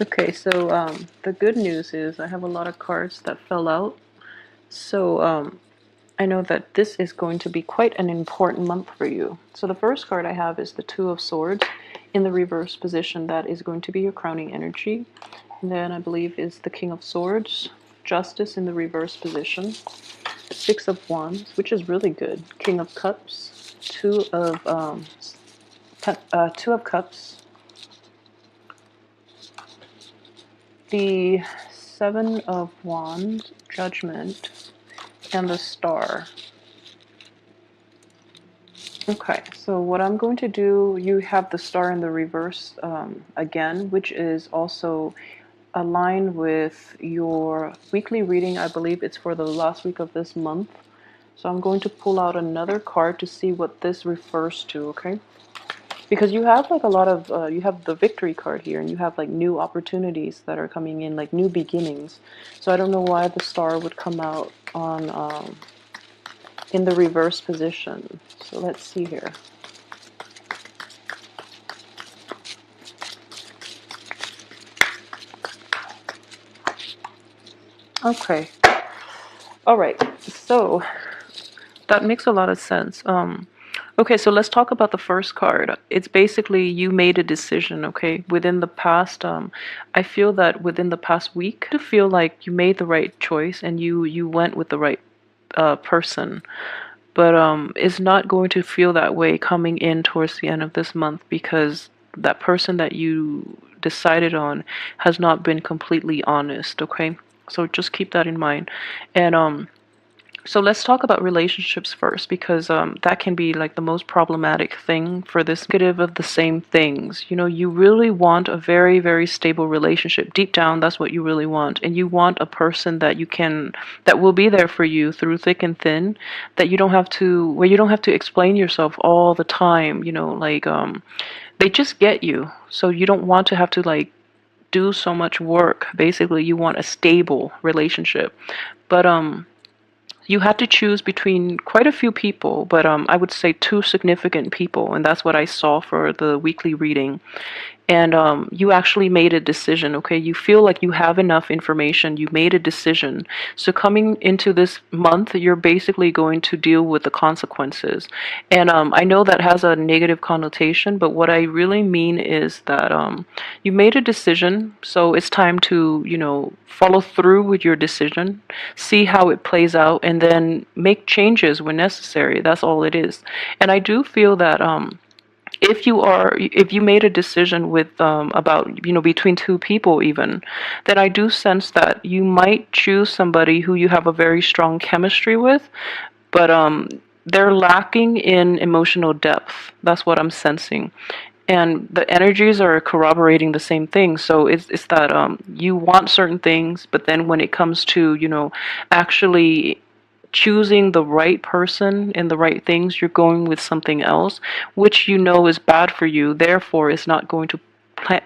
Okay, so the good news is I have a lot of cards that fell out. So I know that this is going to be quite an important month for you. So the first card I have is the Two of Swords in the reverse position. That is going to be your crowning energy. And then I believe is the King of Swords, Justice in the reverse position. Six of Wands, which is really good. King of Cups, Two of Cups, the Seven of Wands, Judgment, and the Star. Okay, so what I'm going to do, you have the Star in the reverse again, which is also aligned with your weekly reading. I believe it's for the last week of this month. So I'm going to pull out another card to see what this refers to, okay? Because you have like a lot of, you have the Victory card here, and you have like new opportunities that are coming in, like new beginnings. So I don't know why the Star would come out on in the reverse position. So let's see here. Okay. All right. So that makes a lot of sense. Okay, so let's talk about the first card. It's basically you made a decision, okay? Within the past, I feel that within the past week, I feel like you made the right choice and you went with the right person. But it's not going to feel that way coming in towards the end of this month because that person that you decided on has not been completely honest, okay? So just keep that in mind. And so let's talk about relationships first because that can be like the most problematic thing for this negative of the same things. You know, you really want a very, very stable relationship. Deep down, that's what you really want. And you want a person that you can, that will be there for you through thick and thin, that you don't have to, where you don't have to explain yourself all the time, you know, like they just get you. So you don't want to have to like do so much work. Basically, you want a stable relationship. But you had to choose between quite a few people, but I would say two significant people, and that's what I saw for the weekly reading. And you actually made a decision, okay? You feel like you have enough information. You made a decision. So coming into this month, you're basically going to deal with the consequences. And I know that has a negative connotation, but what I really mean is that you made a decision. So it's time to, you know, follow through with your decision, see how it plays out, and then make changes when necessary. That's all it is. And I do feel that if you made a decision with about, you know, between two people even, then I do sense that you might choose somebody who you have a very strong chemistry with, but they're lacking in emotional depth. That's what I'm sensing. And the energies are corroborating the same thing. So it's that you want certain things, but then when it comes to, you know, actually choosing the right person and the right things, you're going with something else, which you know is bad for you. Therefore, it's not going to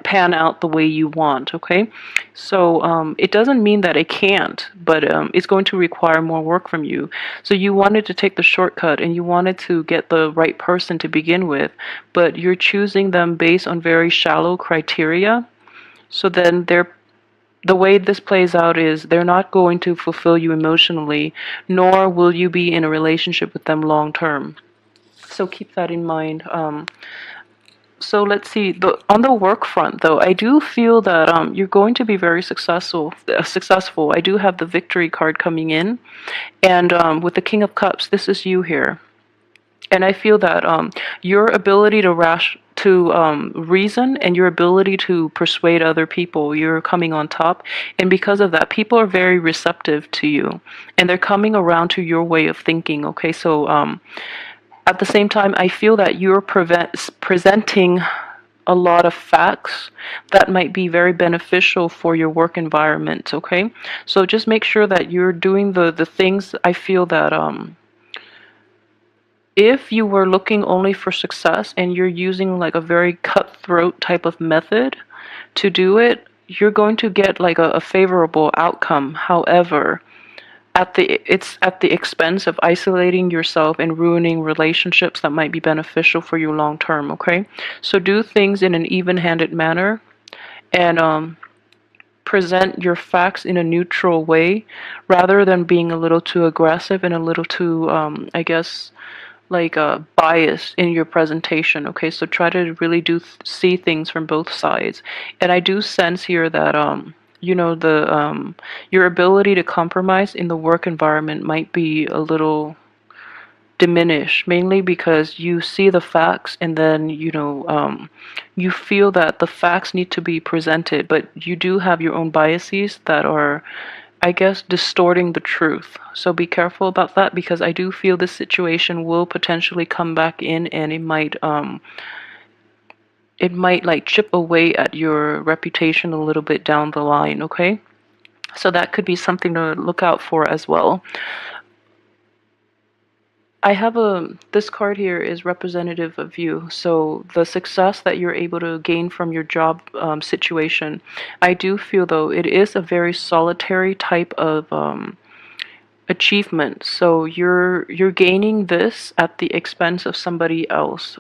pan out the way you want, okay? So it doesn't mean that it can't, but it's going to require more work from you. So you wanted to take the shortcut and you wanted to get the right person to begin with, but you're choosing them based on very shallow criteria. So then the way this plays out is they're not going to fulfill you emotionally, nor will you be in a relationship with them long term. So keep that in mind. So let's see. On the work front, though, I do feel that you're going to be very successful. Successful. I do have the Victory card coming in, and with the King of Cups, this is you here. And I feel that your ability to reason and your ability to persuade other people, you're coming on top. And because of that, people are very receptive to you, and they're coming around to your way of thinking. Okay, so at the same time, I feel that you're presenting a lot of facts that might be very beneficial for your work environment. Okay, so just make sure that you're doing the things. I feel that if you were looking only for success and you're using like a very cutthroat type of method to do it, you're going to get like a favorable outcome. However, it's at the expense of isolating yourself and ruining relationships that might be beneficial for you long term, okay? So do things in an even-handed manner, and present your facts in a neutral way rather than being a little too aggressive and a little too, I guess, like biased in your presentation. Okay, so try to really see things from both sides. And I do sense here that you know, the your ability to compromise in the work environment might be a little diminished, mainly because you see the facts and then, you know, you feel that the facts need to be presented, but you do have your own biases that are, I guess, distorting the truth. So be careful about that, because I do feel this situation will potentially come back in, and it might like chip away at your reputation a little bit down the line, okay? So that could be something to look out for as well. I have this card here is representative of you. So the success that you're able to gain from your job situation, I do feel though it is a very solitary type of achievement. So you're gaining this at the expense of somebody else.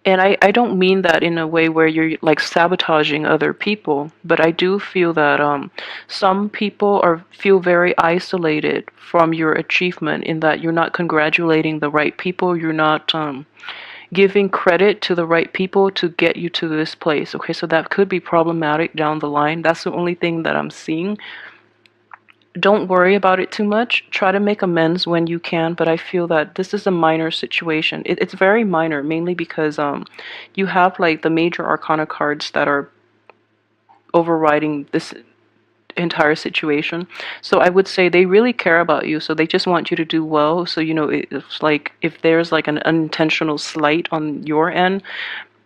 And I don't mean that in a way where you're like sabotaging other people, but I do feel that some people feel very isolated from your achievement, in that you're not congratulating the right people, you're not giving credit to the right people to get you to this place. Okay, so that could be problematic down the line. That's the only thing that I'm seeing. Don't worry about it too much. Try to make amends when you can, but I feel that this is a minor situation. It's very minor, mainly because you have like the major arcana cards that are overriding this entire situation. So I would say they really care about you, so they just want you to do well. So, you know, it's like if there's like an unintentional slight on your end,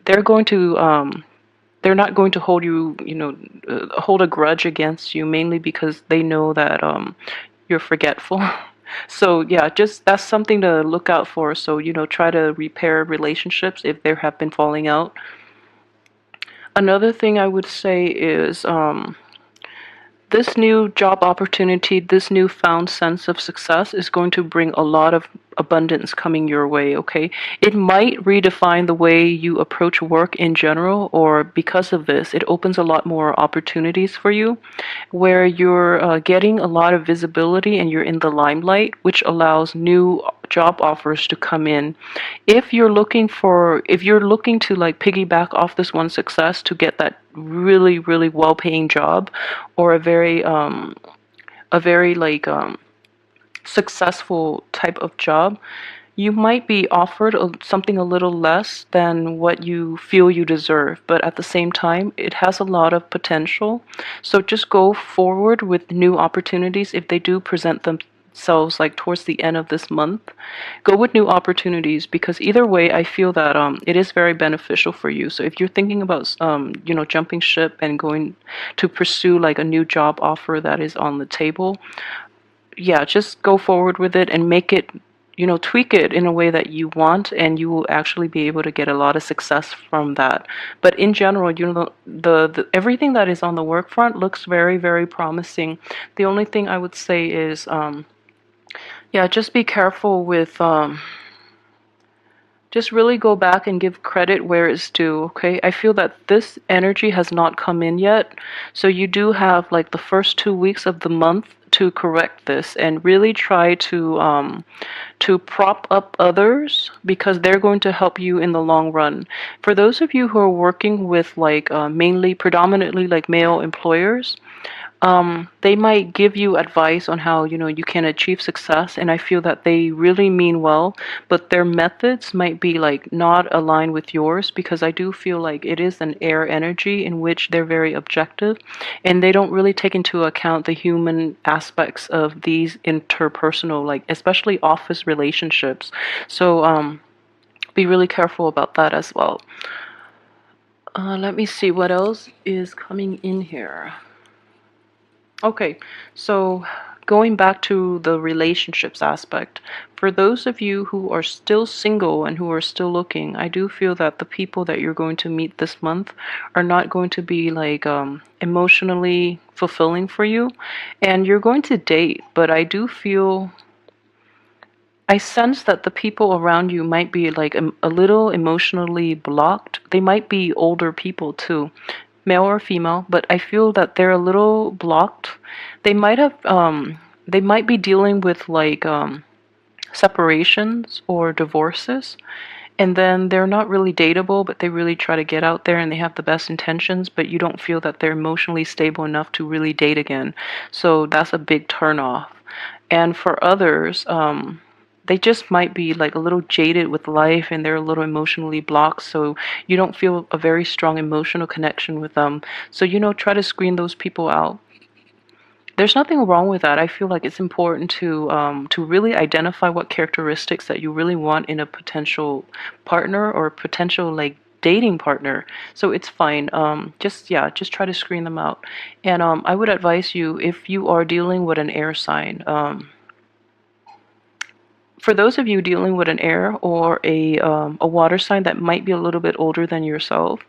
they're going to they're not going to hold you, you know, hold a grudge against you, mainly because they know that you're forgetful. So yeah, just that's something to look out for. So, you know, try to repair relationships if there have been falling out. Another thing I would say is this new job opportunity, this newfound sense of success is going to bring a lot of abundance coming your way, okay? It might redefine the way you approach work in general, or because of this, it opens a lot more opportunities for you where you're getting a lot of visibility and you're in the limelight, which allows new job offers to come in. If you're looking to like piggyback off this one success to get that really, really well-paying job, or a very like successful type of job, you might be offered something a little less than what you feel you deserve, but at the same time, it has a lot of potential. So just go forward with new opportunities if they do present themselves like towards the end of this month. Go with new opportunities, because either way, I feel that it is very beneficial for you. So if you're thinking about you know, jumping ship and going to pursue like a new job offer that is on the table, yeah, just go forward with it and make it, you know, tweak it in a way that you want, and you will actually be able to get a lot of success from that. But in general, you know, the everything that is on the work front looks very, very promising. The only thing I would say is, yeah, just be careful with just really go back and give credit where it's due, okay? I feel that this energy has not come in yet. So you do have like the first 2 weeks of the month to correct this, and really try to prop up others, because they're going to help you in the long run. For those of you who are working with like mainly predominantly like male employers, they might give you advice on how, you know, you can achieve success, and I feel that they really mean well, but their methods might be like not aligned with yours, because I do feel like it is an air energy in which they're very objective, and they don't really take into account the human aspects of these interpersonal, like especially office relationships. So be really careful about that as well. Let me see what else is coming in here. Okay, so going back to the relationships aspect, for those of you who are still single and who are still looking, I do feel that the people that you're going to meet this month are not going to be like emotionally fulfilling for you, and you're going to date, but I do feel, I sense that the people around you might be like a little emotionally blocked. They might be older people too. male or female, but I feel that they're a little blocked. They might have, they might be dealing with like separations or divorces, and then they're not really dateable, but they really try to get out there and they have the best intentions, but you don't feel that they're emotionally stable enough to really date again. So that's a big turnoff. And for others, they just might be like a little jaded with life and they're a little emotionally blocked, so you don't feel a very strong emotional connection with them. So, try to screen those people out. There's nothing wrong with that. I feel like it's important to really identify what characteristics that you really want in a potential partner or potential like dating partner. So it's fine. Just try to screen them out. And I would advise you, if you are dealing with an air sign. For those of you dealing with an air or a water sign that might be a little bit older than yourself,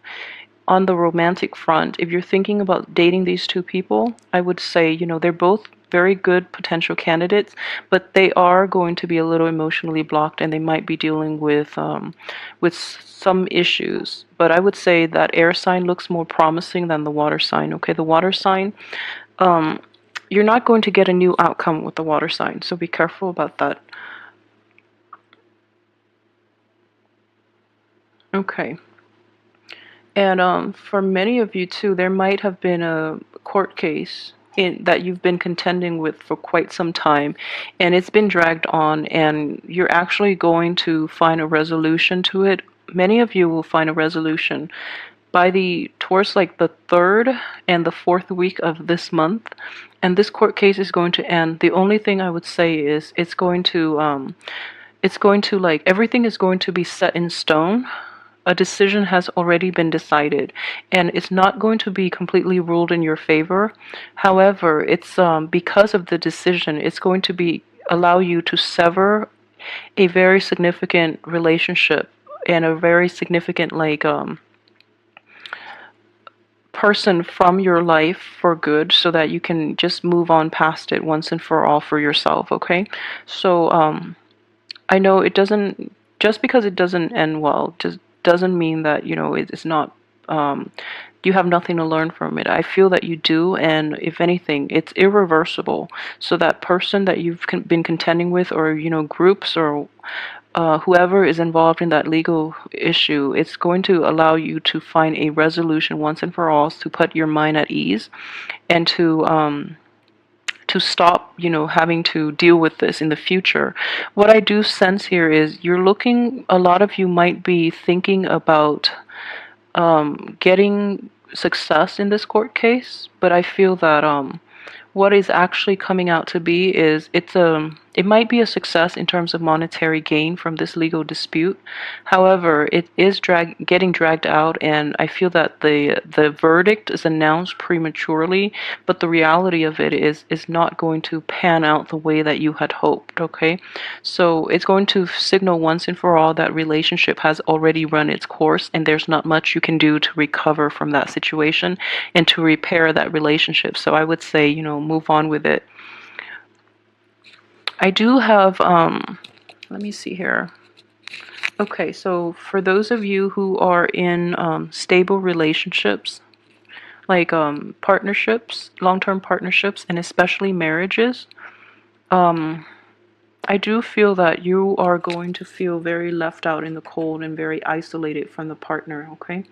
on the romantic front, if you're thinking about dating these two people, I would say, they're both very good potential candidates, but they are going to be a little emotionally blocked and they might be dealing with some issues. But I would say that air sign looks more promising than the water sign. Okay, the water sign, you're not going to get a new outcome with the water sign, so be careful about that. Okay. And for many of you too, there might have been a court case that you've been contending with for quite some time, and it's been dragged on, and you're actually going to find a resolution to it. Many of you will find a resolution by the towards like the third and the fourth week of this month, and this court case is going to end. The only thing I would say is it's going to like everything is going to be set in stone. A decision has already been decided and it's not going to be completely ruled in your favor. However, it's because of the decision, it's going to be allow you to sever a very significant relationship and a very significant like person from your life for good, so that you can just move on past it once and for all for yourself. Okay, so I know it doesn't, just because it doesn't end well, just doesn't mean that, it's not, you have nothing to learn from it. I feel that you do, and if anything, it's irreversible. So that person that you've been contending with, or, groups, or whoever is involved in that legal issue, it's going to allow you to find a resolution once and for all, to put your mind at ease and to stop, having to deal with this in the future. What I do sense here is a lot of you might be thinking about getting success in this court case, but I feel that what is actually coming out to be is it might be a success in terms of monetary gain from this legal dispute. However, it is getting dragged out, and I feel that the verdict is announced prematurely, but the reality of it is not going to pan out the way that you had hoped. Okay, so it's going to signal once and for all that relationship has already run its course, and there's not much you can do to recover from that situation and to repair that relationship. So I would say, move on with it. I do have, let me see here. Okay, so for those of you who are in stable relationships, like partnerships, long-term partnerships, and especially marriages, I do feel that you are going to feel very left out in the cold and very isolated from the partner, okay?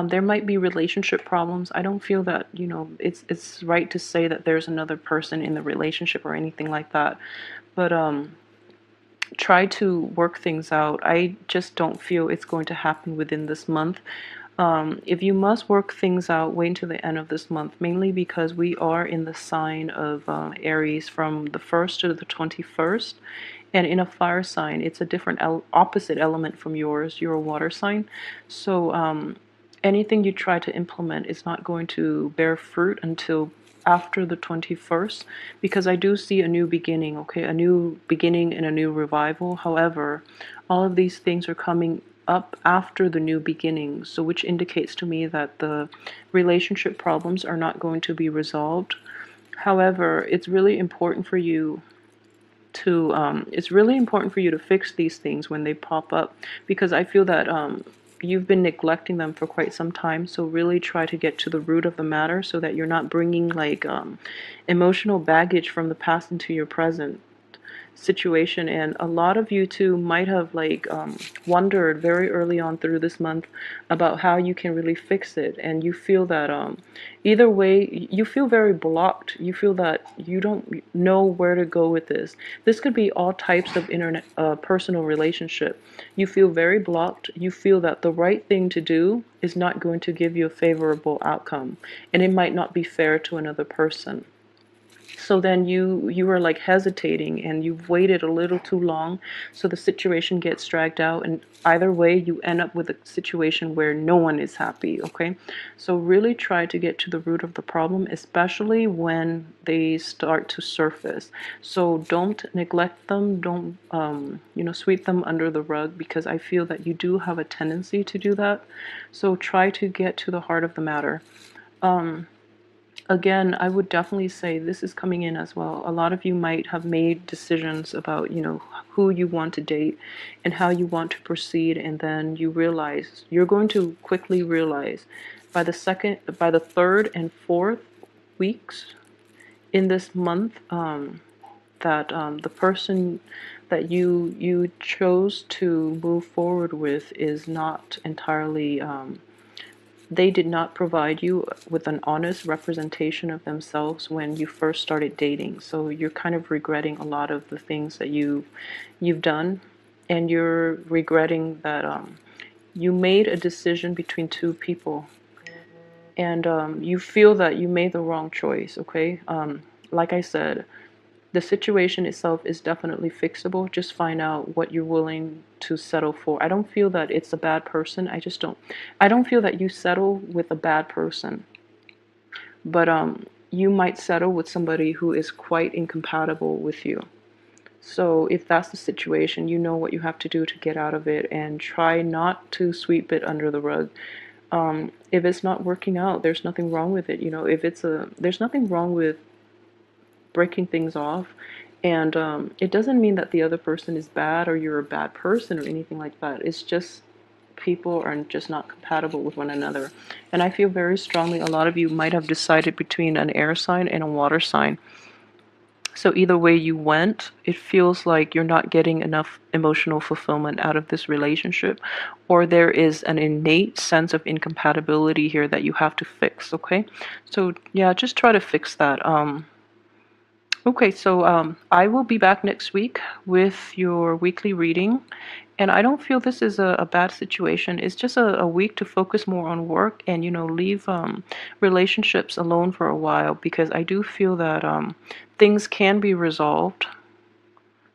There might be relationship problems. I don't feel that, it's right to say that there's another person in the relationship or anything like that. But try to work things out. I just don't feel it's going to happen within this month. If you must work things out, wait until the end of this month, mainly because we are in the sign of Aries from the 1st to the 21st. And in a fire sign, it's a different opposite element from yours. You're a water sign. So anything you try to implement is not going to bear fruit until after the 21st, because I do see a new beginning, okay? A new beginning and a new revival. However, all of these things are coming up after the new beginning, so which indicates to me that the relationship problems are not going to be resolved. However, it's really important for you to fix these things when they pop up, because I feel that you've been neglecting them for quite some time. So really try to get to the root of the matter so that you're not bringing like emotional baggage from the past into your present situation. And a lot of you too might have like wondered very early on through this month about how you can really fix it, and you feel that either way you feel very blocked. You feel that you don't know where to go with this. This could be all types of internet personal relationship. You feel very blocked. You feel that the right thing to do is not going to give you a favorable outcome, and it might not be fair to another person. So then you are like hesitating, and you've waited a little too long, so the situation gets dragged out, and either way you end up with a situation where no one is happy. Okay, so really try to get to the root of the problem, especially when they start to surface. So don't neglect them. Don't sweep them under the rug, because I feel that you do have a tendency to do that. So try to get to the heart of the matter. Again, I would definitely say this is coming in as well. A lot of you might have made decisions about, who you want to date and how you want to proceed, and then you're going to quickly realize by the third and fourth weeks in this month, that the person that you chose to move forward with is not entirely they did not provide you with an honest representation of themselves when you first started dating. So you're kind of regretting a lot of the things that you've done, and you're regretting that you made a decision between two people, and you feel that you made the wrong choice. Okay, like I said, the situation itself is definitely fixable. Just find out what you're willing to settle for. I don't feel that it's a bad person. I don't feel that you settle with a bad person. But you might settle with somebody who is quite incompatible with you. So if that's the situation, you know what you have to do to get out of it, and try not to sweep it under the rug. If it's not working out, there's nothing wrong with it. There's nothing wrong with breaking things off, and it doesn't mean that the other person is bad or you're a bad person or anything like that. It's just people are just not compatible with one another. And I feel very strongly a lot of you might have decided between an air sign and a water sign. So either way you went, it feels like you're not getting enough emotional fulfillment out of this relationship, or there is an innate sense of incompatibility here that you have to fix. Okay, so yeah, just try to fix that. Okay, so I will be back next week with your weekly reading, and I don't feel this is a bad situation. It's just a week to focus more on work and, leave relationships alone for a while, because I do feel that things can be resolved.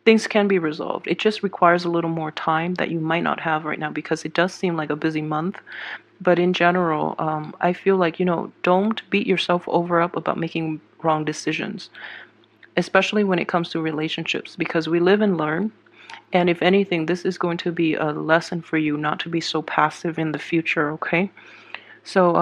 Things can be resolved. It just requires a little more time that you might not have right now, because it does seem like a busy month. But in general, I feel like, don't beat yourself up about making wrong decisions, especially when it comes to relationships, because we live and learn. And if anything, this is going to be a lesson for you not to be so passive in the future, okay? So